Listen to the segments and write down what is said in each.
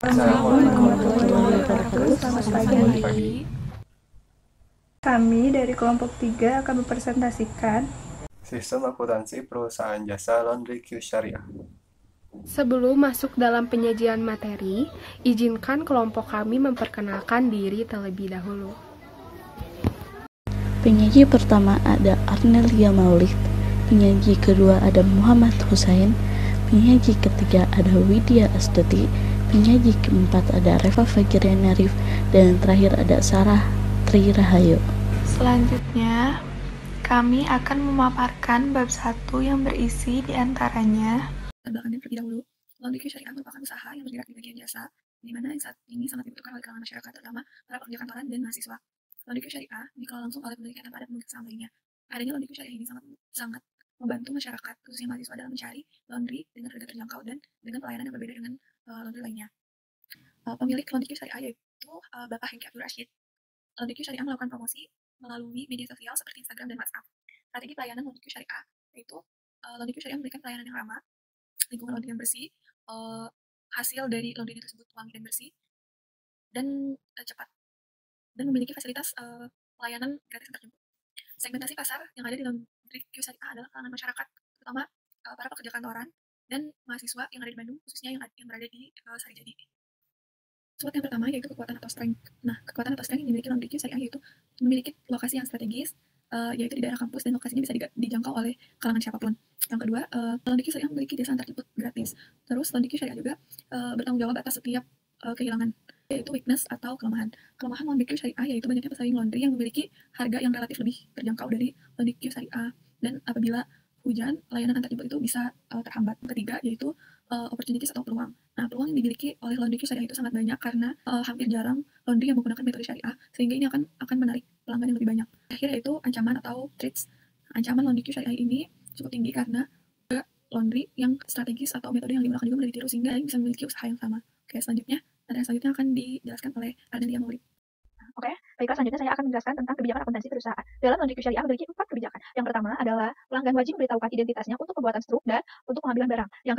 Assalamualaikum warahmatullahi wabarakatuh. Selamat pagi. Kami dari kelompok 3 akan mempresentasikan Sistem akuntansi perusahaan jasa Laundry Q Syariah. Sebelum masuk dalam penyajian materi, izinkan kelompok kami memperkenalkan diri terlebih dahulu. Penyaji pertama ada Arnelia Maulid, penyaji kedua ada Muhammad Husain, penyaji ketiga ada Widya Astuti, penyaji keempat ada Reva Fagirian Arif, dan terakhir ada Sarah Tri Rahayu. Selanjutnya, kami akan memaparkan bab 1 yang berisi diantaranya Belakangnya terlebih dahulu, Laundry Q Syariah merupakan usaha yang bergerak di bagian jasa, di mana saat ini sangat dibutuhkan oleh kalangan masyarakat, terutama para pekerja kantoran dan mahasiswa. Laundry Q Syariah dikelola langsung oleh pemiliknya tanpa ada pemilik saham lainnya. Adanya Laundry Q Syariah ini sangat membantu masyarakat, khususnya mahasiswa, dalam mencari laundry dengan harga terjangkau dan dengan pelayanan yang berbeda dengan laundry lainnya. Pemilik Laundry Q Syariah yaitu Bapak Hengki Abdul Rashid. Laundry Q Syariah melakukan promosi melalui media sosial seperti Instagram dan WhatsApp. Strategi pelayanan Laundry Q Syariah yaitu Laundry Q Syariah memberikan pelayanan yang ramah, lingkungan laundry yang bersih, hasil dari laundry tersebut wangi dan bersih, dan cepat, dan memiliki fasilitas pelayanan gratis antar jemput. Segmentasi pasar yang ada di Laundry Q Syariah adalah kalangan masyarakat, terutama para pekerja kantoran dan mahasiswa yang ada di Bandung, khususnya yang berada di Sarijadi. Slot yang pertama yaitu kekuatan atau strength. Nah, kekuatan atau strength yang dimiliki Laundry Q Syariah yaitu memiliki lokasi yang strategis, yaitu di daerah kampus, dan lokasinya bisa dijangkau oleh kalangan siapapun. Yang kedua, Laundry Q Syariah memiliki jasa antar jemput gratis. Terus Laundry Q Syariah juga bertanggung jawab atas setiap kehilangan, yaitu weakness atau kelemahan. Kelemahan Laundry Q Syariah yaitu banyaknya pesaing laundry yang memiliki harga yang relatif lebih terjangkau dari Laundry Q Syariah, dan apabila hujan, layanan antar jemput itu bisa terhambat. Yang ketiga yaitu opportunities atau peluang. Nah, peluang yang dimiliki oleh Laundry Q Syariah itu sangat banyak karena hampir jarang laundry yang menggunakan metode syariah, sehingga ini akan menarik pelanggan yang lebih banyak. Terakhir yaitu ancaman atau threats. Ancaman Laundry Q Syariah ini cukup tinggi karena laundry yang strategis atau metode yang digunakan juga mudah ditiru, sehingga bisa memiliki usaha yang sama. Oke, selanjutnya akan dijelaskan oleh Arnelia Maulid. Oke, baiklah, selanjutnya saya akan menjelaskan tentang kebijakan akuntansi perusahaan. Dalam Laundry Q Syariah memiliki 4 kebijakan. Yang pertama adalah pelanggan wajib memberitahukan identitasnya untuk pembuatan struk dan untuk pengambilan barang. Yang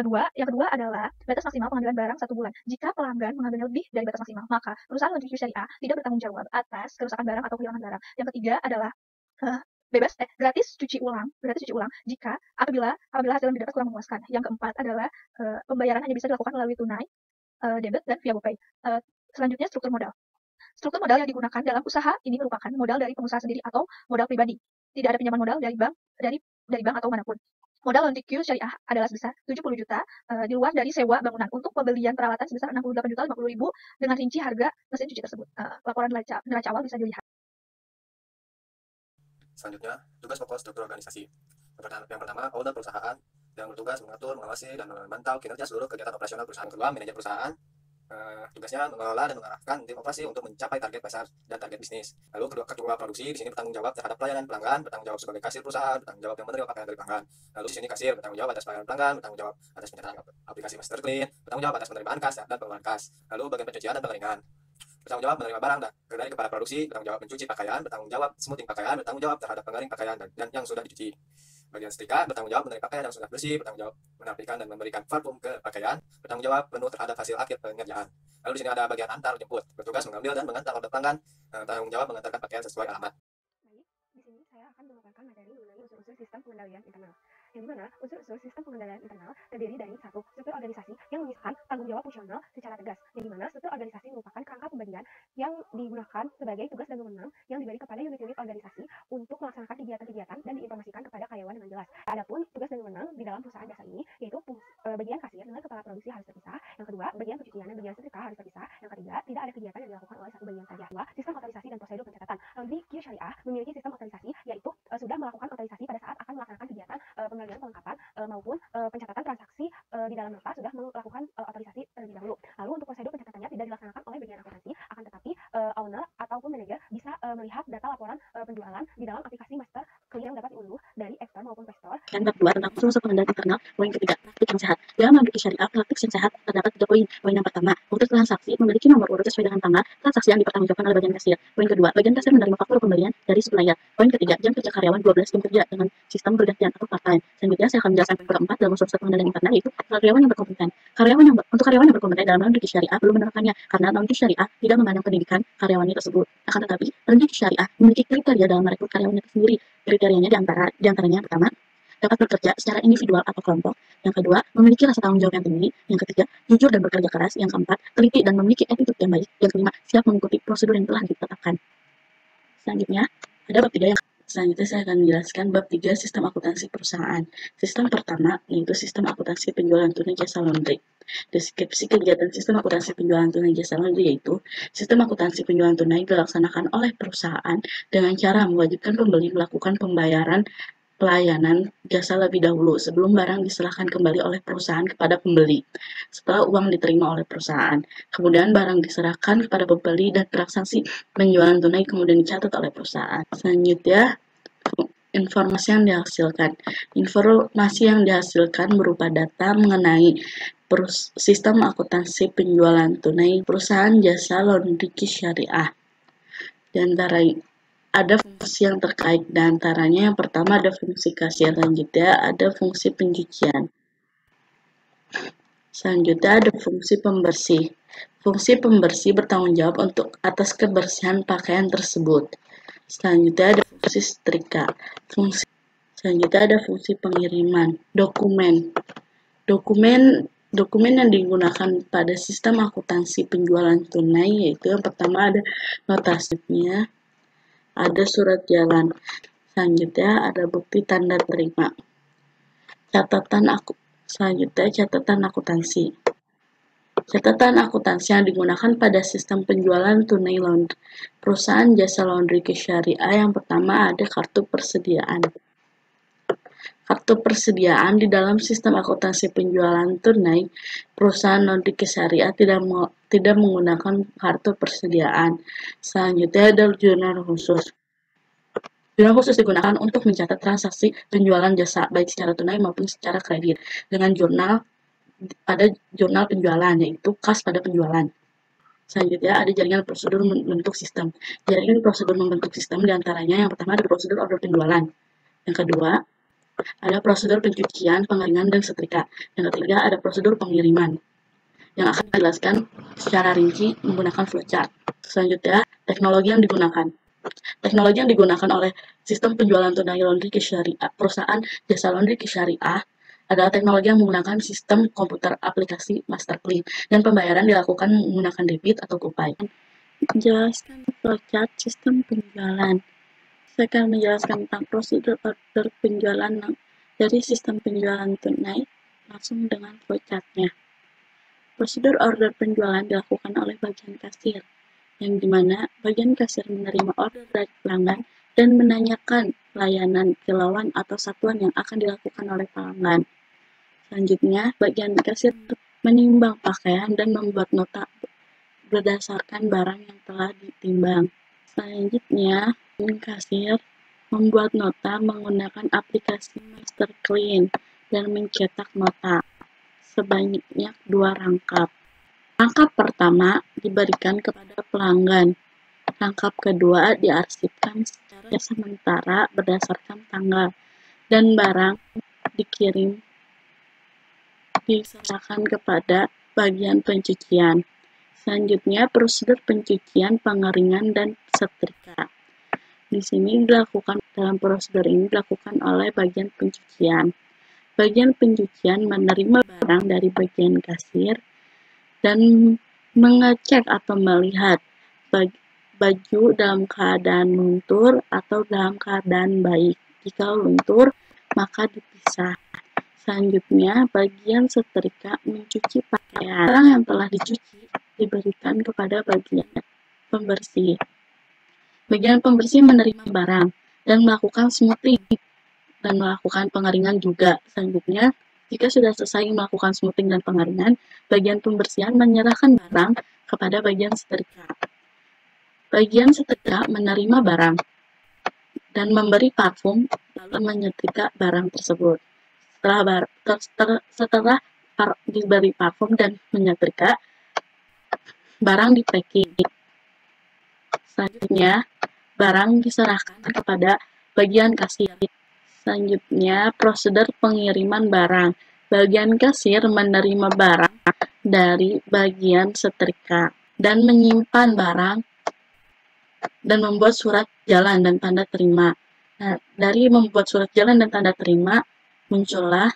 kedua adalah batas maksimal pengambilan barang 1 bulan. Jika pelanggan mengambilnya lebih dari batas maksimal, maka perusahaan Laundry Q Syariah tidak bertanggung jawab atas kerusakan barang atau kehilangan barang. Yang ketiga adalah gratis cuci ulang jika apabila hasil yang didapat kurang memuaskan. Yang keempat adalah pembayaran hanya bisa dilakukan melalui tunai, debit, dan via GoPay. Selanjutnya, struktur modal. Struktur modal yang digunakan dalam usaha ini merupakan modal dari pengusaha sendiri atau modal pribadi. Tidak ada pinjaman modal dari bank atau manapun. Modal Laundry Q Syariah adalah sebesar 70 juta di luar dari sewa bangunan untuk pembelian peralatan sebesar 68.050.000 dengan rinci harga mesin cuci tersebut. Laporan neraca awal bisa dilihat. Selanjutnya, tugas pokok struktur organisasi. Yang pertama, owner perusahaan yang bertugas mengatur, mengawasi, dan memantau kinerja seluruh kegiatan operasional perusahaan. Kedua, manajer perusahaan tugasnya mengelola dan mengarahkan tim operasi untuk mencapai target pasar dan target bisnis. Lalu ketua produksi di sini bertanggung jawab terhadap pelayanan pelanggan, bertanggung jawab sebagai kasir perusahaan, bertanggung jawab yang menerima pakaian dari pelanggan. Lalu di sini kasir bertanggung jawab atas pelayanan pelanggan, bertanggung jawab atas pencatatan aplikasi master clean, bertanggung jawab atas penerimaan kas dan pengeluaran kas. Lalu bagian pencucian dan pengeringan bertanggung jawab menerima barang dari kepala produksi, bertanggung jawab mencuci pakaian, bertanggung jawab smoothing pakaian, bertanggung jawab terhadap pengering pakaian dan yang sudah dicuci. Bagian setrika bertanggung jawab menerima pakaian yang sudah bersih, bertanggung jawab menampilkan dan memberikan parfum ke pakaian, bertanggung jawab penuh terhadap hasil akhir pengerjaan. Lalu di sini ada bagian antar jemput, bertugas mengambil dan mengantar order pelanggan, tanggung jawab mengantarkan pakaian sesuai alamat. Baik, di sini saya akan memaparkan materi mengenai unsur-unsur sistem pengendalian internal. Yang dimana unsur-unsur sistem pengendalian internal terdiri dari satu, struktur organisasi yang memisahkan tanggung jawab fungsional secara tegas. Yang dimana struktur organisasi merupakan kerangka pembagian yang digunakan sebagai tugas dan wewenang yang diberi kepada unit-unit organisasi untuk melaksanakan kegiatan-kegiatan dan diinformasikan kepada karyawan dengan jelas. Adapun tugas dan wewenang di dalam perusahaan jasa ini yaitu bagian kasir dengan kepala produksi harus terpisah. Yang kedua, bagian pencucian dan bagian setrika harus terpisah. Yang ketiga, tidak ada kegiatan yang dilakukan oleh satu bagian saja. Dua, sistem otorisasi dan prosedur pencatatan. Laundry Q Syariah memiliki sistem otorisasi, yaitu sudah melakukan otorisasi pada saat akan melaksanakan kegiatan pengalihan pelengkapan maupun pencatatan transaksi di dalam nota sudah melakukan otorisasi terlebih dahulu. Lalu untuk prosedur pencatatannya tidak dilaksanakan oleh bagian akuntansi, akan tetapi owner ataupun manajer bisa melihat data laporan penjualan di dalam aplikasi master clean yang dapat diunduh dari App Store maupun Play Store. Dan bab 2 tentang unsur pengendalian internal. Poin ketiga, praktik yang sehat. Dalam Laundry Q Syariah, praktik yang sehat terdapat 3 poin. Poin yang pertama, untuk transaksi memiliki nomor urut sesuai dengan tanggal transaksi yang dipertanggungjawabkan oleh bagian kasir. Poin kedua, bagian kasir menerima faktur pembelian dari supplier. Poin ketiga, jam kerja karyawan 12 jam kerja dengan sistem bergantian atau part-time. Selanjutnya saya akan menjelaskan poin keempat dalam unsur satu pengendalian internal, yaitu karyawan yang berkompeten. Untuk karyawan yang berkompeten dalam laundry syariah belum menerapkannya karena laundry syariah tidak memandang pendidikan karyawannya tersebut. Akan tetapi, laundry syariah memiliki kriteria dalam merekrut karyawannya sendiri. Kriterianya diantaranya yang pertama, dapat bekerja secara individual atau kelompok. Yang kedua, memiliki rasa tanggung jawab yang tinggi. Yang ketiga, jujur dan bekerja keras. Yang keempat, teliti dan memiliki attitude yang baik. Yang kelima, siap mengikuti prosedur yang telah ditetapkan. Selanjutnya, ada bab 3 yang Selanjutnya saya akan menjelaskan bab 3 sistem akuntansi perusahaan. Sistem pertama yaitu sistem akuntansi penjualan tunai jasa laundry. Deskripsi kegiatan sistem akuntansi penjualan tunai jasa laundry yaitu sistem akuntansi penjualan tunai dilaksanakan oleh perusahaan dengan cara mewajibkan pembeli melakukan pembayaran pelayanan jasa lebih dahulu sebelum barang diserahkan kembali oleh perusahaan kepada pembeli. Setelah uang diterima oleh perusahaan, kemudian barang diserahkan kepada pembeli dan transaksi penjualan tunai kemudian dicatat oleh perusahaan. Selanjutnya, informasi yang dihasilkan. Informasi yang dihasilkan berupa data mengenai sistem akuntansi penjualan tunai perusahaan jasa laundry syariah. Di antara ada fungsi yang terkait, diantaranya yang pertama ada fungsi kasir, selanjutnya ada fungsi pencucian, selanjutnya ada fungsi pembersih. Fungsi pembersih bertanggung jawab atas kebersihan pakaian tersebut. Selanjutnya ada fungsi setrika. Selanjutnya ada fungsi pengiriman. Dokumen yang digunakan pada sistem akuntansi penjualan tunai yaitu yang pertama ada notasnya, ada surat jalan, selanjutnya ada bukti tanda terima. Selanjutnya catatan akuntansi. Catatan akuntansi yang digunakan pada sistem penjualan tunai laundry perusahaan jasa laundry syariah yang pertama ada kartu persediaan. Kartu persediaan di dalam sistem akuntansi penjualan tunai perusahaan laundry syariah tidak menggunakan kartu persediaan. Selanjutnya ada jurnal khusus. Jurnal khusus digunakan untuk mencatat transaksi penjualan jasa baik secara tunai maupun secara kredit. Dengan jurnal ada jurnal penjualan yaitu kas pada penjualan. Selanjutnya ada jaringan prosedur membentuk sistem. Jaringan prosedur membentuk sistem diantaranya yang pertama ada prosedur order penjualan. Yang kedua ada prosedur pencucian, pengeringan, dan setrika. Yang ketiga ada prosedur pengiriman yang akan dijelaskan secara rinci menggunakan flowchart. Selanjutnya teknologi yang digunakan. Teknologi yang digunakan oleh sistem penjualan tunai laundry syariah perusahaan jasa laundry syariah adalah teknologi yang menggunakan sistem komputer aplikasi master clean dan pembayaran dilakukan menggunakan debit atau GoPay. Menjelaskan flowchart sistem penjualan. Saya akan menjelaskan tentang prosedur order penjualan dari sistem penjualan tunai langsung dengan flowchartnya. Prosedur order penjualan dilakukan oleh bagian kasir, yang dimana bagian kasir menerima order dari pelanggan dan menanyakan layanan kilauan atau satuan yang akan dilakukan oleh pelanggan. Selanjutnya, bagian kasir menimbang pakaian dan membuat nota berdasarkan barang yang telah ditimbang. Selanjutnya, kasir membuat nota menggunakan aplikasi Master Clean dan mencetak nota sebanyak 2 rangkap. Rangkap pertama diberikan kepada pelanggan. Rangkap kedua diarsipkan secara sementara berdasarkan tanggal dan barang diserahkan kepada bagian pencucian. Selanjutnya prosedur pencucian, pengeringan, dan setrika. Di sini dalam prosedur ini dilakukan oleh bagian pencucian. Bagian pencucian menerima barang dari bagian kasir dan mengecek atau melihat baju dalam keadaan luntur atau dalam keadaan baik. Jika luntur, maka dipisah. Selanjutnya, bagian setrika mencuci pakaian. Barang yang telah dicuci diberikan kepada bagian pembersih. Bagian pembersih menerima barang dan melakukan smoothing dan melakukan pengeringan juga. Selanjutnya, jika sudah selesai melakukan smoothing dan pengeringan, bagian pembersihan menyerahkan barang kepada bagian setrika. Bagian setrika menerima barang dan memberi parfum lalu menyetrika barang tersebut. Setelah diberi parfum dan menyetrika, barang di packing. Selanjutnya, barang diserahkan kepada bagian kasir. Selanjutnya, prosedur pengiriman barang. Bagian kasir menerima barang dari bagian setrika dan menyimpan barang dan membuat surat jalan dan tanda terima. Nah, dari membuat surat jalan dan tanda terima, muncullah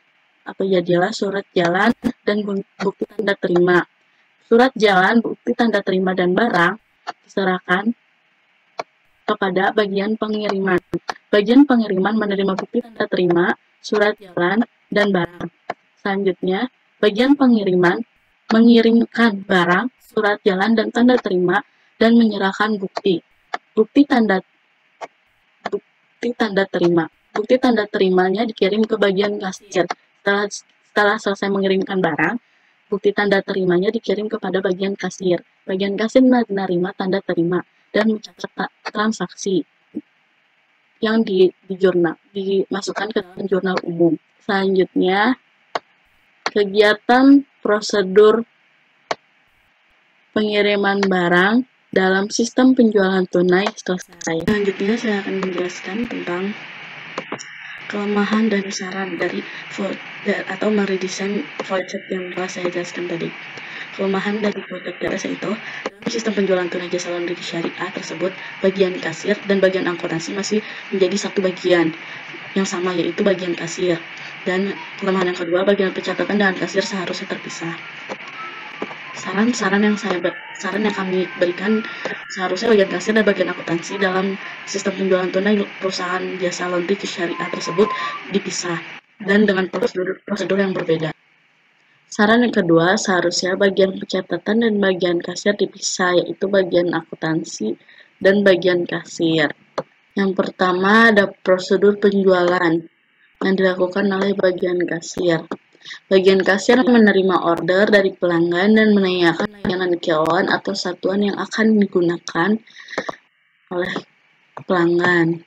atau jadilah surat jalan dan bukti tanda terima. Surat jalan, bukti tanda terima, dan barang diserahkan kepada bagian pengiriman. Bagian pengiriman menerima bukti tanda terima, surat jalan, dan barang. Selanjutnya, bagian pengiriman mengirimkan barang, surat jalan, dan tanda terima, dan menyerahkan bukti tanda terima. Bukti tanda terimanya dikirim ke bagian kasir. Setelah selesai mengirimkan barang, bukti tanda terimanya dikirim kepada bagian kasir. Bagian kasir menerima tanda terima dan mencatat transaksi yang dimasukkan ke dalam jurnal umum. Selanjutnya, kegiatan prosedur pengiriman barang dalam sistem penjualan tunai selesai. Selanjutnya, saya akan menjelaskan tentang kelemahan dan saran dari atau meredesain flowchart yang telah saya jelaskan tadi. Kelemahan dari flowchart jasa itu, dalam sistem penjualan tunai jasa laundry syariah tersebut, bagian kasir dan bagian akuntansi masih menjadi satu bagian yang sama, yaitu bagian kasir. Dan kelemahan yang kedua, bagian pencatatan dan kasir seharusnya terpisah. Saran yang kami berikan, seharusnya bagian kasir dan bagian akuntansi dalam sistem penjualan tunai perusahaan jasa laundry syariah tersebut dipisah dan dengan prosedur yang berbeda. Saran yang kedua, seharusnya bagian pencatatan dan bagian kasir dipisah, yaitu bagian akuntansi dan bagian kasir. Yang pertama, ada prosedur penjualan yang dilakukan oleh bagian kasir. Bagian kasir menerima order dari pelanggan dan menanyakan layanan kilauan atau satuan yang akan digunakan oleh pelanggan.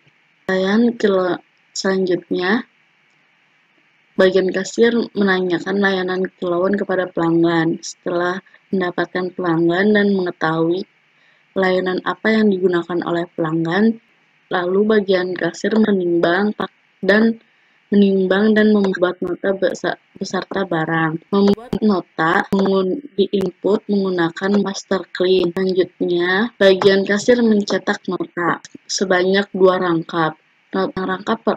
Selanjutnya, bagian kasir menanyakan layanan kilauan kepada pelanggan. Setelah mendapatkan pelanggan dan mengetahui layanan apa yang digunakan oleh pelanggan, lalu bagian kasir menimbang dan membuat nota beserta barang. Membuat nota diinput menggunakan master clean. Selanjutnya, bagian kasir mencetak nota sebanyak 2 rangkap.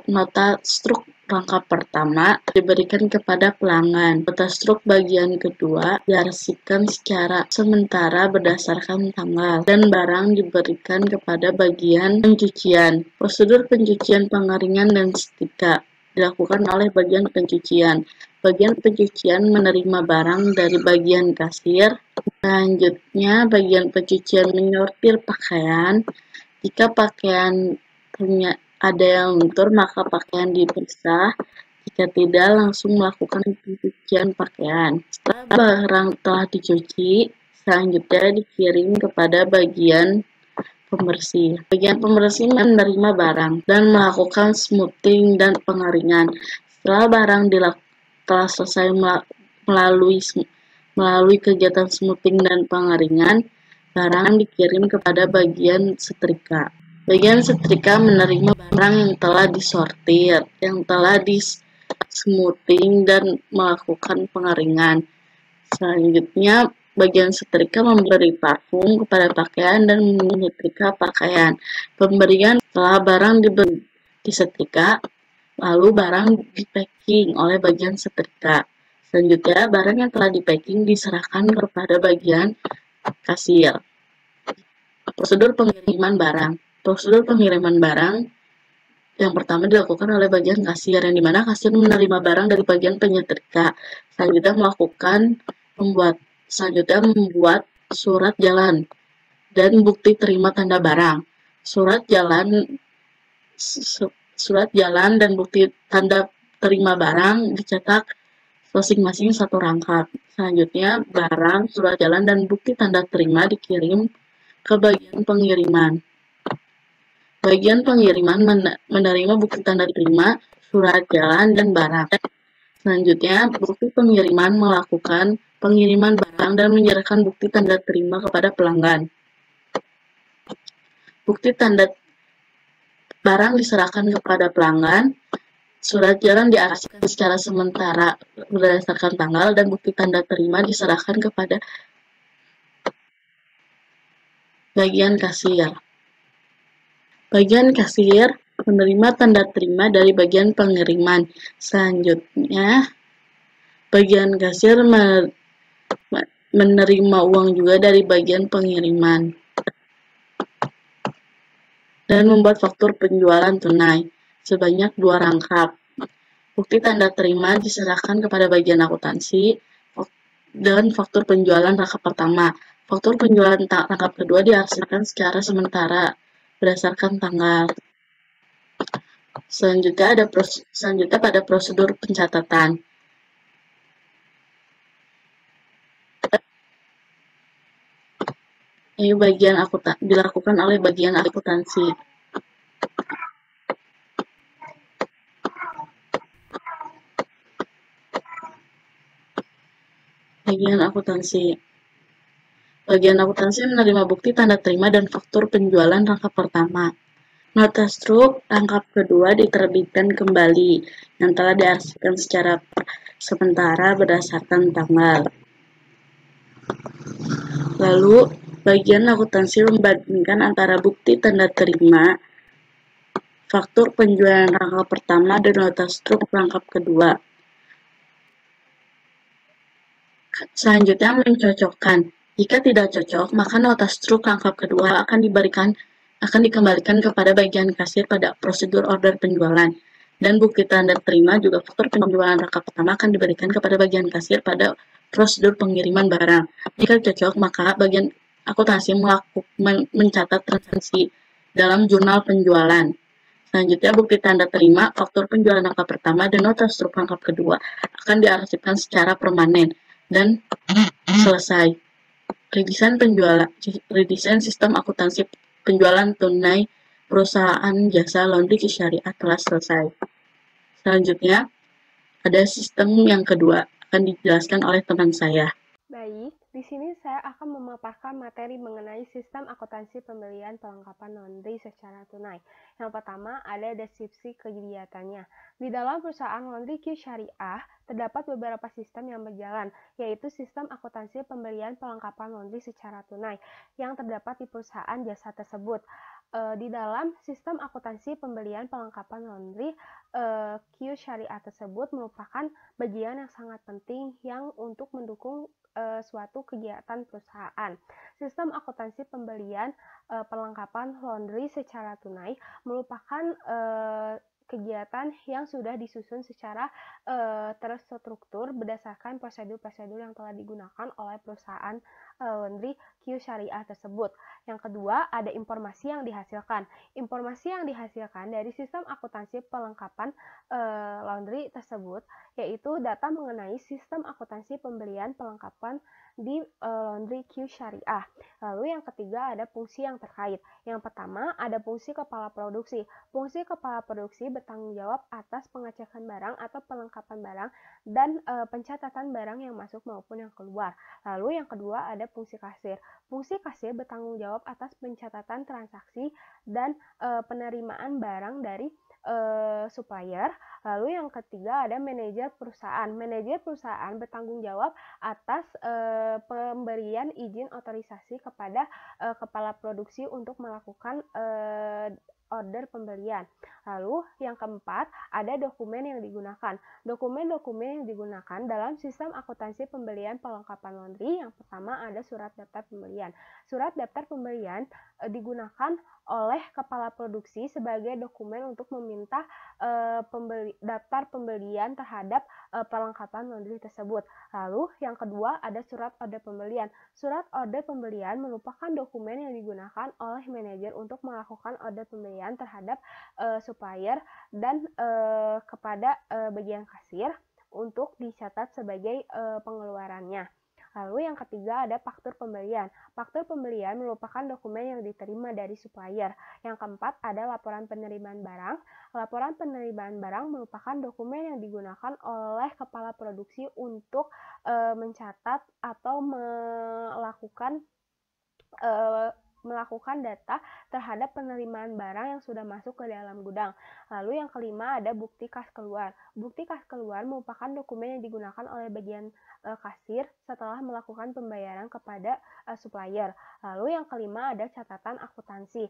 Nota struk rangkap pertama diberikan kepada pelanggan. Nota struk bagian kedua diarsipkan secara sementara berdasarkan tanggal, dan barang diberikan kepada bagian pencucian. Prosedur pencucian, pengeringan, dan setrika dilakukan oleh bagian pencucian. Bagian pencucian menerima barang dari bagian kasir. Selanjutnya, bagian pencucian menyortir pakaian. Jika pakaian ada yang luntur, maka pakaian diperiksa. Jika tidak, langsung melakukan pencucian pakaian. Setelah barang telah dicuci, selanjutnya dikirim kepada bagian pembersih. Bagian pembersih menerima barang dan melakukan smoothing dan pengeringan. Setelah barang telah selesai melalui kegiatan smoothing dan pengeringan, barang dikirim kepada bagian setrika. Bagian setrika menerima barang yang telah disortir, yang telah smoothing dan melakukan pengeringan. Selanjutnya, bagian setrika memberi parfum kepada pakaian dan menyetrika pakaian. Pemberian setelah barang disetrika, lalu barang di-packing oleh bagian setrika. Selanjutnya, barang yang telah di-packing diserahkan kepada bagian kasir. Prosedur pengiriman barang. Prosedur pengiriman barang yang pertama dilakukan oleh bagian kasir, yang dimana kasir menerima barang dari bagian penyetrika. Selanjutnya membuat surat jalan dan bukti terima tanda barang. Surat jalan dan bukti tanda terima barang dicetak masing-masing 1 rangkap. Selanjutnya, barang, surat jalan, dan bukti tanda terima dikirim ke bagian pengiriman. Bagian pengiriman menerima bukti tanda terima, surat jalan, dan barang. Selanjutnya, bukti pengiriman melakukan pengiriman barang dan menyerahkan bukti tanda terima kepada pelanggan. Bukti tanda barang diserahkan kepada pelanggan, surat jalan diarsipkan secara sementara berdasarkan tanggal, dan bukti tanda terima diserahkan kepada bagian kasir. Bagian kasir menerima tanda terima dari bagian pengiriman. Selanjutnya, bagian kasir menerima uang juga dari bagian pengiriman dan membuat faktur penjualan tunai sebanyak 2 rangkap. Bukti tanda terima diserahkan kepada bagian akuntansi dan faktur penjualan rangkap pertama. Faktur penjualan rangkap kedua diarsipkan secara sementara berdasarkan tanggal. Selanjutnya pada prosedur pencatatan. Ini dilakukan oleh bagian akuntansi. Bagian akuntansi menerima bukti tanda terima dan faktur penjualan rangkap pertama. Nota struk rangkap kedua diterbitkan kembali yang telah diarsipkan secara sementara berdasarkan tanggal. Lalu, bagian akuntansi membandingkan antara bukti tanda terima, faktur penjualan rangkap pertama, dan nota struk rangkap kedua. Selanjutnya, mencocokkan. Jika tidak cocok, maka nota struk rangkap kedua akan dikembalikan kepada bagian kasir pada prosedur order penjualan. Dan bukti tanda terima juga faktur penjualan rangkap pertama akan diberikan kepada bagian kasir pada prosedur pengiriman barang. Jika cocok, maka bagian akuntansi mencatat transaksi dalam jurnal penjualan. Selanjutnya, bukti tanda terima, faktur penjualan rangkap pertama, dan nota struk rangkap kedua akan diarsipkan secara permanen dan selesai. Redesain sistem akuntansi penjualan tunai perusahaan jasa laundry syariah telah selesai. Selanjutnya, ada sistem yang kedua, akan dijelaskan oleh teman saya. Baik, di sini saya akan memaparkan materi mengenai sistem akuntansi pembelian perlengkapan laundry secara tunai. Yang pertama, ada deskripsi kegiatannya. Di dalam perusahaan Laundry Q Syariah, terdapat beberapa sistem yang berjalan, yaitu sistem akuntansi pembelian perlengkapan laundry secara tunai yang terdapat di perusahaan jasa tersebut. Di dalam sistem akuntansi pembelian perlengkapan laundry, Q Syariah tersebut merupakan bagian yang sangat penting yang untuk mendukung suatu kegiatan perusahaan. Sistem akuntansi pembelian perlengkapan laundry secara tunai merupakan kegiatan yang sudah disusun secara terstruktur berdasarkan prosedur-prosedur yang telah digunakan oleh perusahaan laundry Q Syariah tersebut. Yang kedua, ada informasi yang dihasilkan. Informasi yang dihasilkan dari sistem akuntansi perlengkapan laundry tersebut yaitu data mengenai sistem akuntansi pembelian perlengkapan di Laundry Q Syariah. Lalu yang ketiga ada fungsi yang terkait. Yang pertama ada fungsi kepala produksi. Fungsi kepala produksi bertanggung jawab atas pengecekan barang atau perlengkapan barang dan pencatatan barang yang masuk maupun yang keluar. Lalu yang kedua ada fungsi kasir. Fungsi kasir bertanggung jawab atas pencatatan transaksi dan penerimaan barang dari supplier. Lalu yang ketiga ada manajer perusahaan. Manajer perusahaan bertanggung jawab atas pemberian izin otorisasi kepada kepala produksi untuk melakukan order pembelian. Lalu yang keempat ada dokumen yang digunakan. Dokumen-dokumen yang digunakan dalam sistem akuntansi pembelian perlengkapan laundry yang pertama ada surat daftar pembelian. Surat daftar pembelian digunakan oleh kepala produksi sebagai dokumen untuk meminta daftar pembelian terhadap perlengkapan laundry tersebut. Lalu yang kedua ada surat order pembelian. Surat order pembelian merupakan dokumen yang digunakan oleh manajer untuk melakukan order pembelian terhadap supplier dan kepada bagian kasir untuk dicatat sebagai pengeluarannya. Lalu yang ketiga ada faktur pembelian. Faktur pembelian merupakan dokumen yang diterima dari supplier. Yang keempat ada laporan penerimaan barang. Laporan penerimaan barang merupakan dokumen yang digunakan oleh kepala produksi untuk mencatat atau melakukan data terhadap penerimaan barang yang sudah masuk ke dalam gudang. Lalu yang kelima ada bukti kas keluar. Bukti kas keluar merupakan dokumen yang digunakan oleh bagian kasir setelah melakukan pembayaran kepada supplier. Lalu yang kelima ada catatan akuntansi.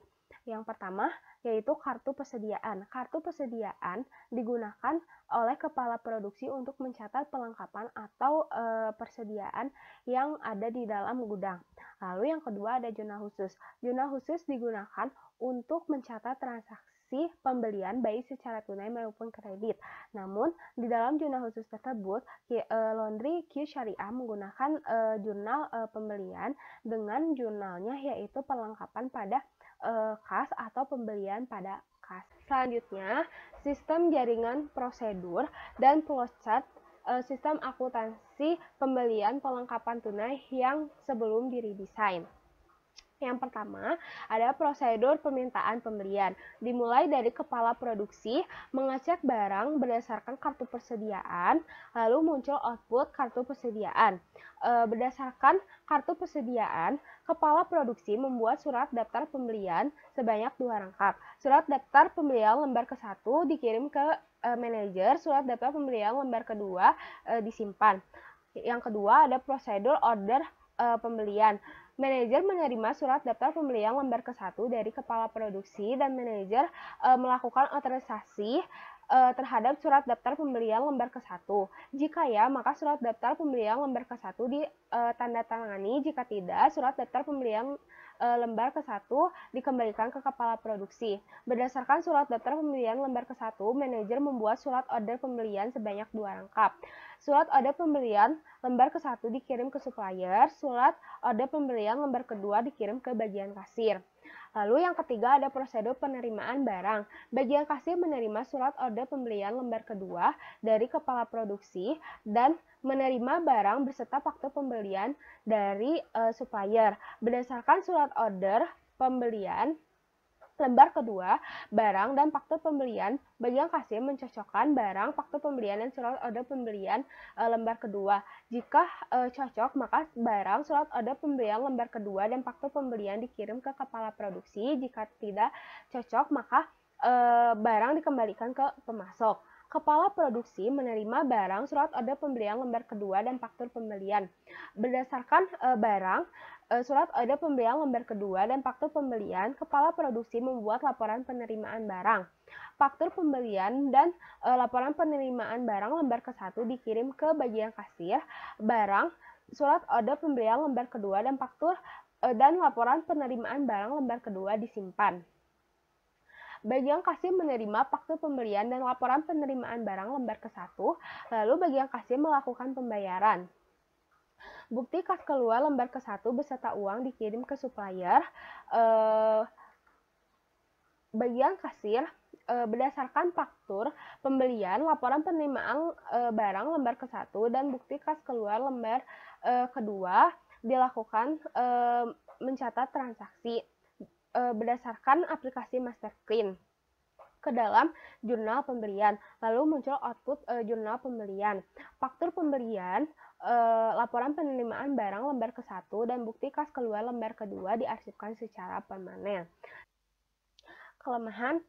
Yang pertama yaitu kartu persediaan. Kartu persediaan digunakan oleh kepala produksi untuk mencatat pelengkapan atau persediaan yang ada di dalam gudang. Lalu yang kedua ada jurnal khusus. Jurnal khusus digunakan untuk mencatat transaksi pembelian baik secara tunai maupun kredit. Namun di dalam jurnal khusus tersebut, Laundry Q Syariah menggunakan jurnal pembelian dengan jurnalnya yaitu perlengkapan pada kas atau pembelian pada kas. Selanjutnya, sistem jaringan prosedur dan flowchart sistem akuntansi pembelian pelengkapan tunai yang sebelum diredesain. Yang pertama, ada prosedur permintaan pembelian. Dimulai dari kepala produksi mengecek barang berdasarkan kartu persediaan, lalu muncul output kartu persediaan. Berdasarkan kartu persediaan, kepala produksi membuat surat daftar pembelian sebanyak 2 rangkap. Surat daftar pembelian lembar ke-1 dikirim ke manajer, surat daftar pembelian lembar kedua disimpan. Yang kedua ada prosedur order pembelian. Manajer menerima surat daftar pembelian lembar ke-1 dari kepala produksi dan manajer melakukan otorisasi terhadap surat daftar pembelian lembar ke-1. Jika ya, maka surat daftar pembelian lembar ke-1 ditandatangani. Jika tidak, surat daftar pembelian lembar ke-1 dikembalikan ke kepala produksi. Berdasarkan surat daftar pembelian lembar ke-1, manajer membuat surat order pembelian sebanyak 2 rangkap. Surat order pembelian lembar ke-1 dikirim ke supplier, surat order pembelian lembar kedua dikirim ke bagian kasir. Lalu yang ketiga ada prosedur penerimaan barang. Bagian kasir menerima surat order pembelian lembar kedua dari kepala produksi dan menerima barang beserta faktur pembelian dari supplier. Berdasarkan surat order pembelian lembar kedua, barang dan faktur pembelian, bagian kasir mencocokkan barang, faktur pembelian, dan surat order pembelian lembar kedua. Jika cocok, maka barang, surat order pembelian lembar kedua, dan faktur pembelian dikirim ke kepala produksi. Jika tidak cocok, maka barang dikembalikan ke pemasok. Kepala produksi menerima barang, surat order pembelian lembar kedua, dan faktur pembelian. Berdasarkan barang, surat order pembelian lembar kedua, dan faktur pembelian, kepala produksi membuat laporan penerimaan barang. Faktur pembelian dan laporan penerimaan barang lembar ke-1 dikirim ke bagian kasir. Barang, surat order pembelian lembar kedua, dan faktur dan laporan penerimaan barang lembar kedua disimpan. Bagian kasir menerima faktur pembelian dan laporan penerimaan barang lembar ke-1, lalu bagian kasir melakukan pembayaran. Bukti kas keluar lembar ke-1 beserta uang dikirim ke supplier. Bagian kasir berdasarkan faktur pembelian, laporan penerimaan barang lembar ke-1 dan bukti kas keluar lembar kedua dilakukan mencatat transaksi berdasarkan aplikasi Masterclean ke dalam jurnal pembelian. Lalu muncul output jurnal pembelian. Faktur pembelian, laporan penerimaan barang lembar ke-1 dan bukti kas keluar lembar kedua diarsipkan secara permanen. Kelemahan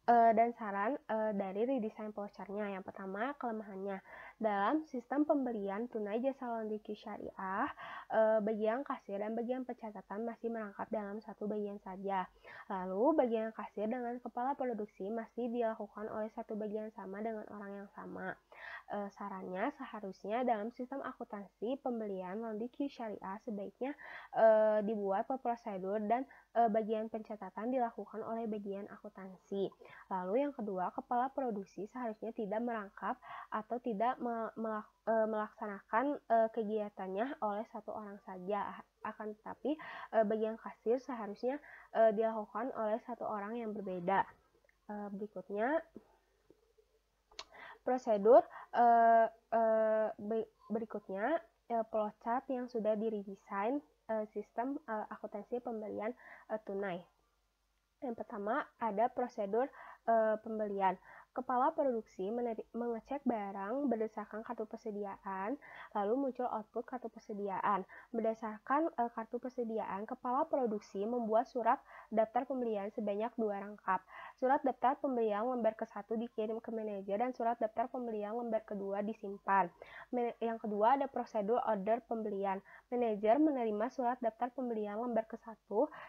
dan saran dari redesign flowchart-nya. Yang pertama, kelemahannya. Dalam sistem pembelian tunai jasa Laundry Q Syariah, bagian kasir dan bagian pencatatan masih merangkap dalam satu bagian saja. Lalu, bagian kasir dengan kepala produksi masih dilakukan oleh satu bagian sama dengan orang yang sama. Sarannya, seharusnya dalam sistem akuntansi pembelian Laundry Q Syariah sebaiknya dibuat prosedur dan bagian pencatatan dilakukan oleh bagian akuntansi. Lalu yang kedua, kepala produksi seharusnya tidak merangkap atau tidak melaksanakan kegiatannya oleh satu orang saja. Akan tetapi bagian kasir seharusnya dilakukan oleh satu orang yang berbeda. Berikutnya, prosedur berikutnya flowchart yang sudah diredesain sistem akuntansi pembelian tunai. Yang pertama ada prosedur pembelian. Kepala produksi mengecek barang berdasarkan kartu persediaan, lalu muncul output kartu persediaan. Berdasarkan kartu persediaan, kepala produksi membuat surat daftar pembelian sebanyak 2 rangkap. Surat daftar pembelian lembar ke-1 dikirim ke manajer dan surat daftar pembelian lembar kedua disimpan. Yang kedua ada prosedur order pembelian. Manajer menerima surat daftar pembelian lembar ke-1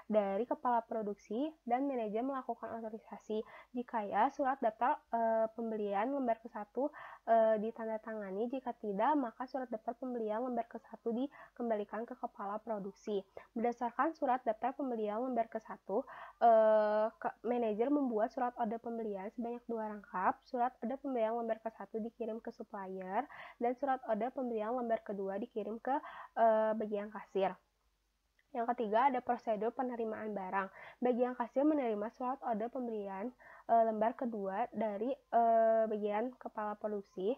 dari kepala produksi dan manajer melakukan otorisasi. Jika ya, surat daftar pembelian lembar ke-1 ditandatangani, jika tidak maka surat daftar pembelian lembar ke-1 dikembalikan ke kepala produksi. Berdasarkan surat daftar pembelian lembar ke-1, manajer membuat surat order pembelian sebanyak 2 rangkap. Surat order pembelian lembar ke-1 dikirim ke supplier dan surat order pembelian lembar kedua dikirim ke bagian kasir. Yang ketiga ada prosedur penerimaan barang. Bagian kasir menerima surat order pembelian lembar kedua dari bagian kepala produksi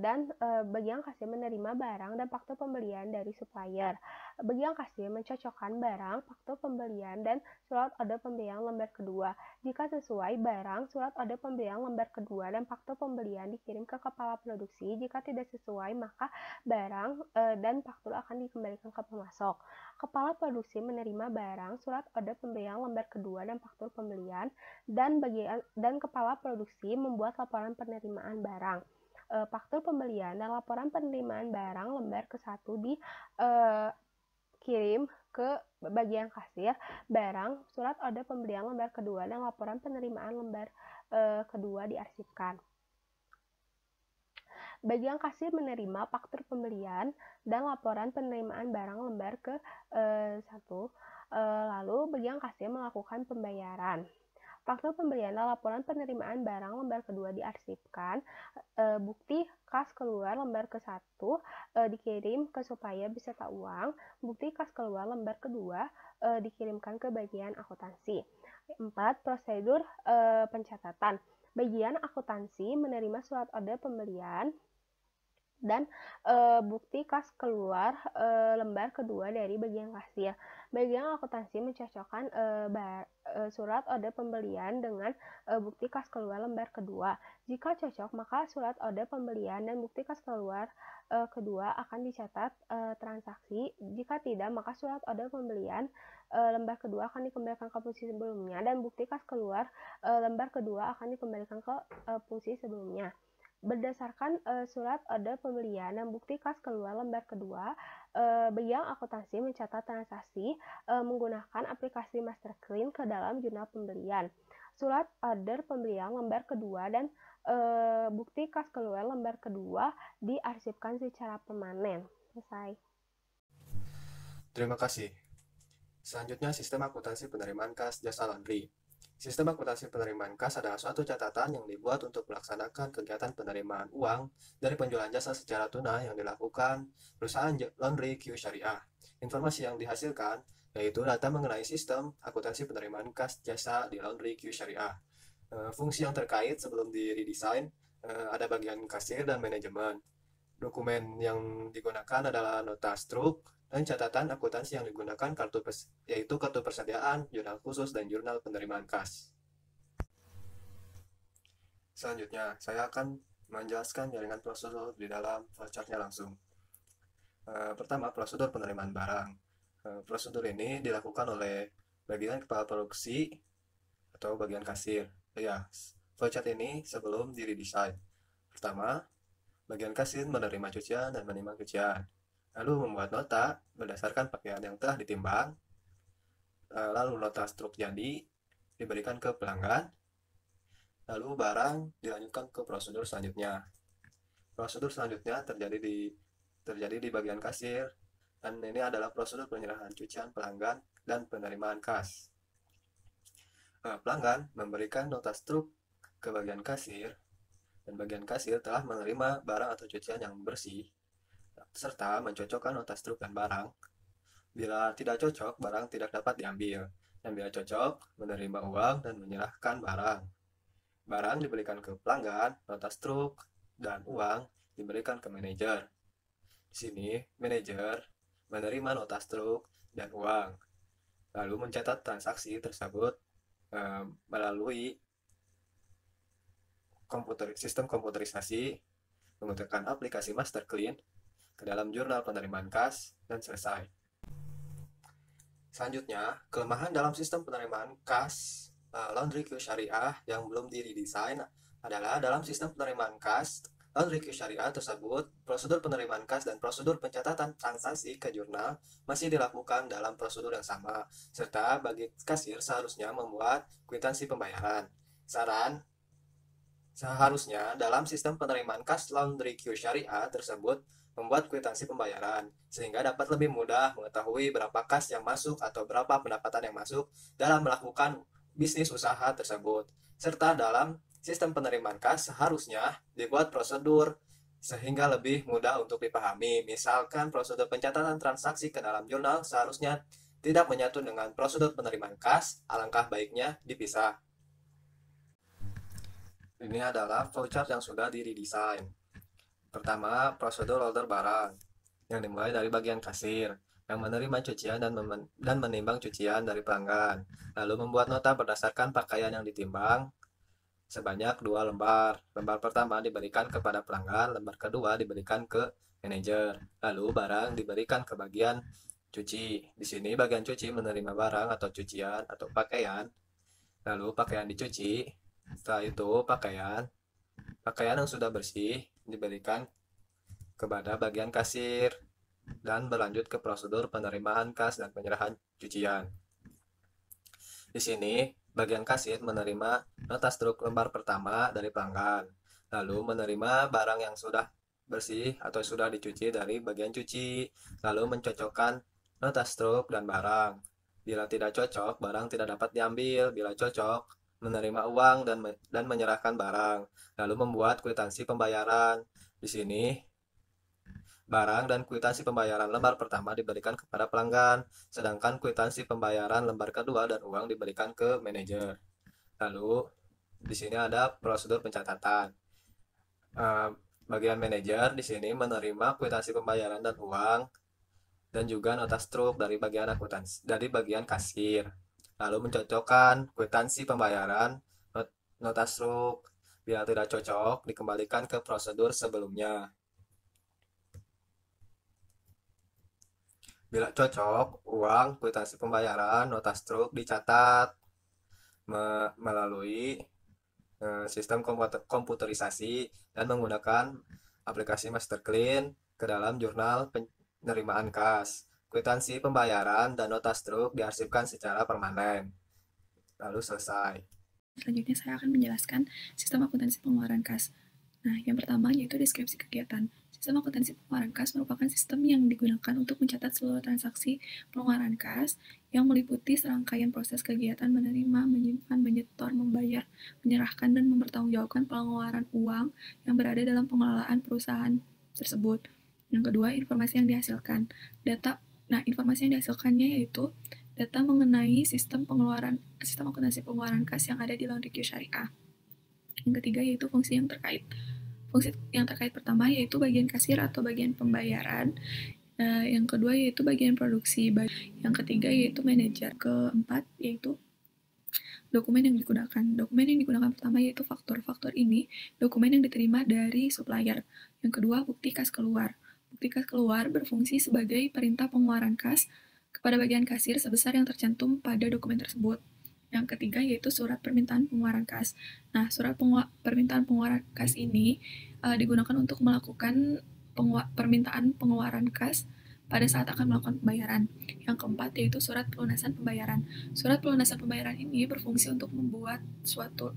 dan bagian kasir menerima barang dan faktur pembelian dari supplier. Bagian kasir mencocokkan barang, faktur pembelian dan surat order pembelian lembar kedua. Jika sesuai, barang, surat order pembelian lembar kedua dan faktur pembelian dikirim ke kepala produksi. Jika tidak sesuai, maka barang dan faktur akan dikembalikan ke pemasok. Kepala produksi menerima barang, surat order pembelian lembar kedua dan faktur pembelian dan kepala produksi membuat laporan penerimaan barang, faktur pembelian dan laporan penerimaan barang lembar ke-1 dikirim ke bagian kasir. Barang, surat order pembelian lembar kedua dan laporan penerimaan lembar kedua diarsipkan. Bagian kasir menerima faktur pembelian dan laporan penerimaan barang lembar ke-1, lalu bagian kasir melakukan pembayaran. Faktur pembelian dan laporan penerimaan barang lembar kedua diarsipkan. Bukti kas keluar lembar ke-1 dikirim ke supplier beserta uang. Bukti kas keluar lembar kedua dikirimkan ke bagian akuntansi. 4. Prosedur pencatatan. Bagian akuntansi menerima surat order pembelian dan bukti kas keluar lembar kedua dari bagian kasir. Bagian akuntansi mencocokkan surat order pembelian dengan bukti kas keluar lembar kedua. Jika cocok, maka surat order pembelian dan bukti kas keluar kedua akan dicatat transaksi. Jika tidak, maka surat order pembelian lembar kedua akan dikembalikan ke fungsi sebelumnya dan bukti kas keluar lembar kedua akan dikembalikan ke fungsi sebelumnya. Berdasarkan surat order pembelian dan bukti kas keluar lembar kedua, bagian akuntansi mencatat transaksi menggunakan aplikasi MasterClean ke dalam jurnal pembelian. Surat order pembelian lembar kedua dan bukti kas keluar lembar kedua diarsipkan secara permanen. Selesai. Terima kasih. Selanjutnya, sistem akuntansi penerimaan kas jasa laundry. Sistem akuntansi penerimaan kas adalah suatu catatan yang dibuat untuk melaksanakan kegiatan penerimaan uang dari penjualan jasa secara tunai yang dilakukan perusahaan laundry Q Syariah. Informasi yang dihasilkan yaitu data mengenai sistem akuntansi penerimaan kas jasa di laundry Q Syariah. Fungsi yang terkait sebelum diredesain ada bagian kasir dan manajemen. Dokumen yang digunakan adalah nota struk dan catatan akuntansi yang digunakan yaitu kartu persediaan, jurnal khusus, dan jurnal penerimaan kas. Selanjutnya, saya akan menjelaskan jaringan prosedur di dalam flowchart-nya langsung. Pertama, prosedur penerimaan barang. Prosedur ini dilakukan oleh bagian kepala produksi atau bagian kasir. Flowchart ini sebelum diredesain. Pertama, bagian kasir menerima cucian dan menerima cucian, lalu membuat nota berdasarkan pakaian yang telah ditimbang, lalu nota struk jadi diberikan ke pelanggan, lalu barang dilanjutkan ke prosedur selanjutnya. Prosedur selanjutnya terjadi di bagian kasir, dan ini adalah prosedur penyerahan cucian pelanggan dan penerimaan kas. Pelanggan memberikan nota struk ke bagian kasir, dan bagian kasir telah menerima barang atau cucian yang bersih, serta mencocokkan nota struk dan barang. Bila tidak cocok, barang tidak dapat diambil, dan bila cocok, menerima uang dan menyerahkan barang. Barang diberikan ke pelanggan, nota struk dan uang diberikan ke manajer. Di sini, manajer menerima nota struk dan uang, lalu mencatat transaksi tersebut melalui sistem komputerisasi menggunakan aplikasi MasterClean ke dalam jurnal penerimaan kas dan selesai. Selanjutnya, kelemahan dalam sistem penerimaan kas Laundry Queue Syariah yang belum didesain adalah dalam sistem penerimaan kas Laundry Queue Syariah tersebut, prosedur penerimaan kas dan prosedur pencatatan transaksi ke jurnal masih dilakukan dalam prosedur yang sama, serta bagi kasir seharusnya membuat kwitansi pembayaran. Saran, seharusnya dalam sistem penerimaan kas Laundry Queue Syariah tersebut membuat kwitansi pembayaran, sehingga dapat lebih mudah mengetahui berapa kas yang masuk atau berapa pendapatan yang masuk dalam melakukan bisnis usaha tersebut. Serta dalam sistem penerimaan kas seharusnya dibuat prosedur sehingga lebih mudah untuk dipahami. Misalkan prosedur pencatatan transaksi ke dalam jurnal seharusnya tidak menyatu dengan prosedur penerimaan kas, alangkah baiknya dipisah. Ini adalah flowchart yang sudah didesain. Pertama, prosedur order barang, yang dimulai dari bagian kasir, yang menerima cucian dan menimbang cucian dari pelanggan, lalu membuat nota berdasarkan pakaian yang ditimbang sebanyak 2 lembar. Lembar pertama diberikan kepada pelanggan, lembar kedua diberikan ke manajer, lalu barang diberikan ke bagian cuci. Di sini bagian cuci menerima barang atau cucian atau pakaian, lalu pakaian dicuci. Setelah itu pakaian yang sudah bersih diberikan kepada bagian kasir dan berlanjut ke prosedur penerimaan kas dan penyerahan cucian. Di sini, bagian kasir menerima nota struk lembar pertama dari pelanggan, lalu menerima barang yang sudah bersih atau sudah dicuci dari bagian cuci, lalu mencocokkan nota struk dan barang. Bila tidak cocok, barang tidak dapat diambil. Bila cocok, menerima uang dan menyerahkan barang, lalu membuat kwitansi pembayaran. Di sini, barang dan kwitansi pembayaran lembar pertama diberikan kepada pelanggan, sedangkan kwitansi pembayaran lembar kedua dan uang diberikan ke manajer. Lalu, di sini ada prosedur pencatatan. Bagian manajer di sini menerima kwitansi pembayaran dan uang, dan juga nota struk dari bagian kasir. Lalu mencocokkan kwitansi pembayaran, nota struk. Bila tidak cocok, dikembalikan ke prosedur sebelumnya. Bila cocok, uang, kwitansi pembayaran, nota struk dicatat melalui sistem komputerisasi dan menggunakan aplikasi MasterClean ke dalam jurnal penerimaan kas. Kwitansi pembayaran dan nota struk diarsipkan secara permanen. Lalu selesai. Selanjutnya saya akan menjelaskan sistem akuntansi pengeluaran kas. Nah, yang pertama yaitu deskripsi kegiatan. Sistem akuntansi pengeluaran kas merupakan sistem yang digunakan untuk mencatat seluruh transaksi pengeluaran kas yang meliputi serangkaian proses kegiatan menerima, menyimpan, menyetor, membayar, menyerahkan, dan mempertanggungjawabkan pengeluaran uang yang berada dalam pengelolaan perusahaan tersebut. Yang kedua, informasi yang dihasilkan. Informasi yang dihasilkannya yaitu data mengenai sistem akuntansi pengeluaran kas yang ada di Laundry Queue Syariah. Yang ketiga yaitu fungsi yang terkait. Fungsi yang terkait pertama yaitu bagian kasir atau bagian pembayaran. Yang kedua yaitu bagian produksi. Yang ketiga yaitu manajer. Keempat yaitu dokumen yang digunakan. Dokumen yang digunakan pertama yaitu faktur. Faktur ini dokumen yang diterima dari supplier. Yang kedua bukti kas keluar. Bukti kas keluar berfungsi sebagai perintah pengeluaran kas kepada bagian kasir sebesar yang tercantum pada dokumen tersebut. Yang ketiga yaitu surat permintaan pengeluaran kas. Nah, surat permintaan pengeluaran kas ini digunakan untuk melakukan permintaan pengeluaran kas pada saat akan melakukan pembayaran. Yang keempat yaitu surat pelunasan pembayaran. Surat pelunasan pembayaran ini berfungsi untuk membuat untuk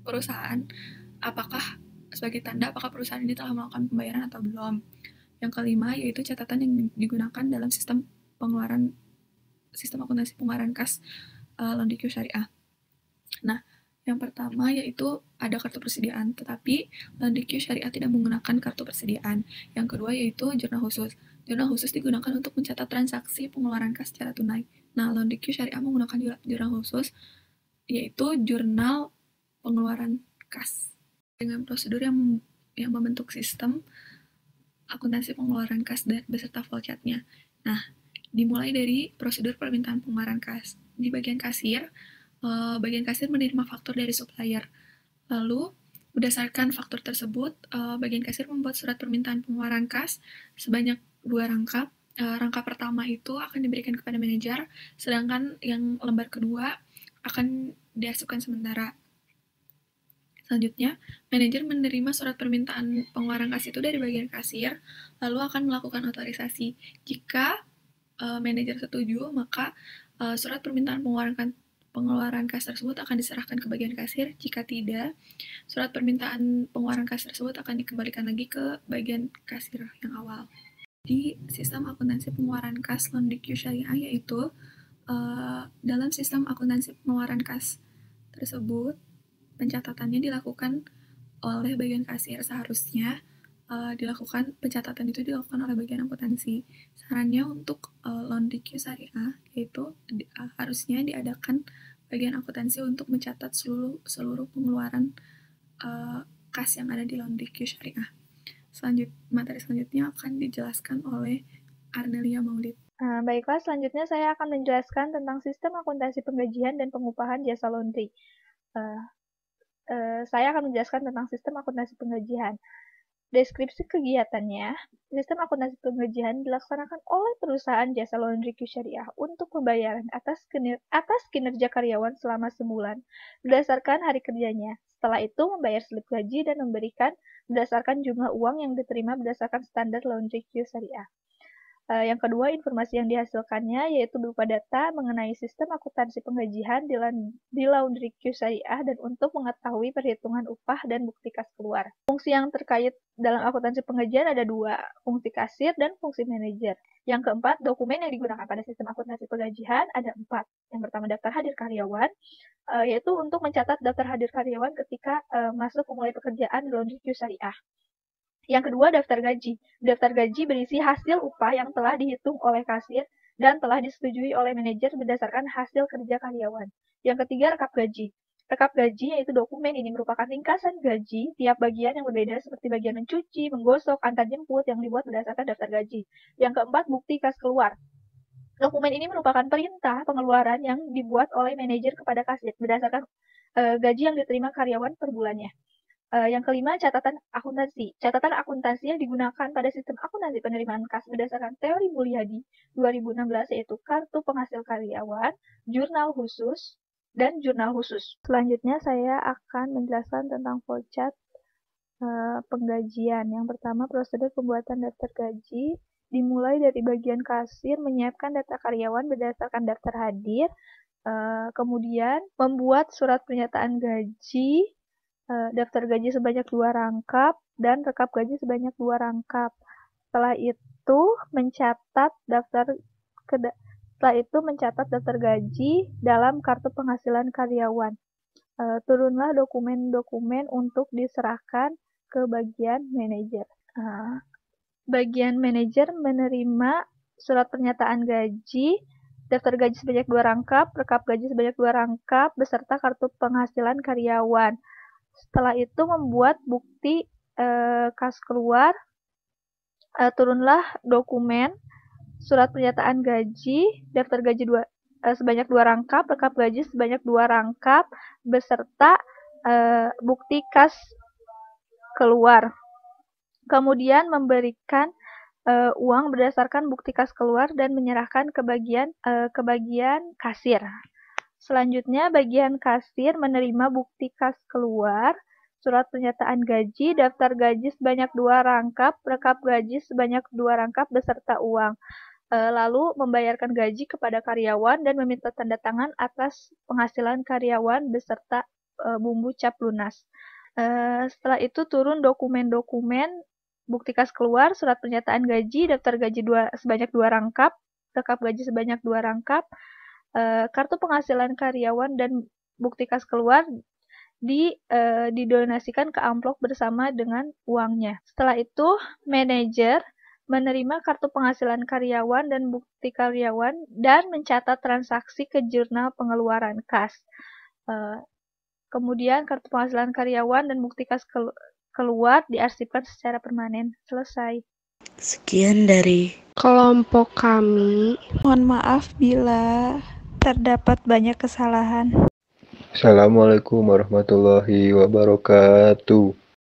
perusahaan sebagai tanda apakah perusahaan ini telah melakukan pembayaran atau belum. Yang kelima yaitu catatan yang digunakan dalam sistem akuntansi pengeluaran kas Laundry Queue Syariah. Nah, yang pertama yaitu ada kartu persediaan, tetapi Laundry Queue Syariah tidak menggunakan kartu persediaan. Yang kedua yaitu jurnal khusus. Jurnal khusus digunakan untuk mencatat transaksi pengeluaran kas secara tunai. Nah, Laundry Queue Syariah menggunakan jurnal khusus yaitu jurnal pengeluaran kas. Dengan prosedur yang membentuk sistem akuntansi pengeluaran kas beserta flowchart-nya. Nah, dimulai dari prosedur permintaan pengeluaran kas. Di bagian kasir menerima faktur dari supplier. Lalu, berdasarkan faktur tersebut, bagian kasir membuat surat permintaan pengeluaran kas sebanyak 2 rangkap. Rangkap pertama itu akan diberikan kepada manajer, sedangkan yang lembar kedua akan diarsipkan sementara. Selanjutnya, manajer menerima surat permintaan pengeluaran kas itu dari bagian kasir, lalu akan melakukan otorisasi. Jika manajer setuju, maka surat permintaan pengeluaran kas tersebut akan diserahkan ke bagian kasir. Jika tidak, surat permintaan pengeluaran kas tersebut akan dikembalikan lagi ke bagian kasir yang awal. Di sistem akuntansi pengeluaran kas LONDIQ Syariah yaitu dalam sistem akuntansi pengeluaran kas tersebut, pencatatannya dilakukan oleh bagian kasir. Seharusnya pencatatan itu dilakukan oleh bagian akuntansi. Sarannya untuk LONDIQ Syariah yaitu harusnya diadakan bagian akuntansi untuk mencatat seluruh pengeluaran kas yang ada di LONDIQ Syariah. Materi selanjutnya akan dijelaskan oleh Arnelia Maulid. Baiklah, selanjutnya saya akan menjelaskan tentang sistem akuntansi penggajian dan pengupahan jasa laundry. Saya akan menjelaskan tentang sistem akuntansi penggajian. Deskripsi kegiatannya, sistem akuntansi penggajian dilaksanakan oleh perusahaan jasa laundry Syariah untuk pembayaran atas kinerja karyawan selama sebulan berdasarkan hari kerjanya. Setelah itu membayar slip gaji dan memberikan berdasarkan jumlah uang yang diterima berdasarkan standar laundry Syariah. Yang kedua, informasi yang dihasilkannya yaitu berupa data mengenai sistem akuntansi penggajian di laundry Syariah dan untuk mengetahui perhitungan upah dan bukti kas keluar. Fungsi yang terkait dalam akuntansi penggajian ada 2, fungsi kasir dan fungsi manajer. Yang keempat, dokumen yang digunakan pada sistem akuntansi penggajian ada 4. Yang pertama, daftar hadir karyawan, yaitu untuk mencatat daftar hadir karyawan ketika masuk memulai pekerjaan di laundry Syariah. Yang kedua, daftar gaji. Daftar gaji berisi hasil upah yang telah dihitung oleh kasir dan telah disetujui oleh manajer berdasarkan hasil kerja karyawan. Yang ketiga, rekap gaji. Rekap gaji yaitu dokumen ini merupakan ringkasan gaji tiap bagian yang berbeda seperti bagian mencuci, menggosok, antar jemput yang dibuat berdasarkan daftar gaji. Yang keempat, bukti kas keluar. Dokumen ini merupakan perintah pengeluaran yang dibuat oleh manajer kepada kasir berdasarkan gaji yang diterima karyawan per bulannya. Yang kelima, catatan akuntansi. Catatan akuntansi yang digunakan pada sistem akuntansi penerimaan kas berdasarkan teori Mulyadi 2016 yaitu kartu penghasil karyawan, jurnal khusus, dan jurnal khusus. Selanjutnya saya akan menjelaskan tentang flowchart penggajian. Yang pertama, prosedur pembuatan daftar gaji dimulai dari bagian kasir menyiapkan data karyawan berdasarkan daftar hadir, kemudian membuat surat pernyataan gaji, daftar gaji sebanyak 2 rangkap, dan rekap gaji sebanyak 2 rangkap. Setelah itu mencatat daftar gaji dalam kartu penghasilan karyawan. Turunlah dokumen-dokumen untuk diserahkan ke bagian manajer. Bagian manajer menerima surat pernyataan gaji, daftar gaji sebanyak 2 rangkap, rekap gaji sebanyak 2 rangkap, beserta kartu penghasilan karyawan. Setelah itu membuat bukti kas keluar, turunlah dokumen, surat pernyataan gaji, daftar gaji sebanyak 2 rangkap, rekap gaji sebanyak 2 rangkap, beserta bukti kas keluar. Kemudian memberikan uang berdasarkan bukti kas keluar dan menyerahkan ke bagian kasir. Selanjutnya, bagian kasir menerima bukti kas keluar, surat pernyataan gaji, daftar gaji sebanyak 2 rangkap, rekap gaji sebanyak 2 rangkap beserta uang. Lalu membayarkan gaji kepada karyawan dan meminta tanda tangan atas penghasilan karyawan beserta bumbu cap lunas. Setelah itu turun dokumen-dokumen bukti kas keluar, surat pernyataan gaji, daftar gaji sebanyak 2 rangkap, rekap gaji sebanyak 2 rangkap, kartu penghasilan karyawan dan bukti kas keluar didonasikan ke amplop bersama dengan uangnya. Setelah itu, manajer menerima kartu penghasilan karyawan dan bukti karyawan dan mencatat transaksi ke jurnal pengeluaran kas. Kemudian kartu penghasilan karyawan dan bukti kas keluar diarsipkan secara permanen. Selesai. Sekian dari kelompok kami. Mohon maaf bila terdapat banyak kesalahan. Assalamualaikum warahmatullahi wabarakatuh.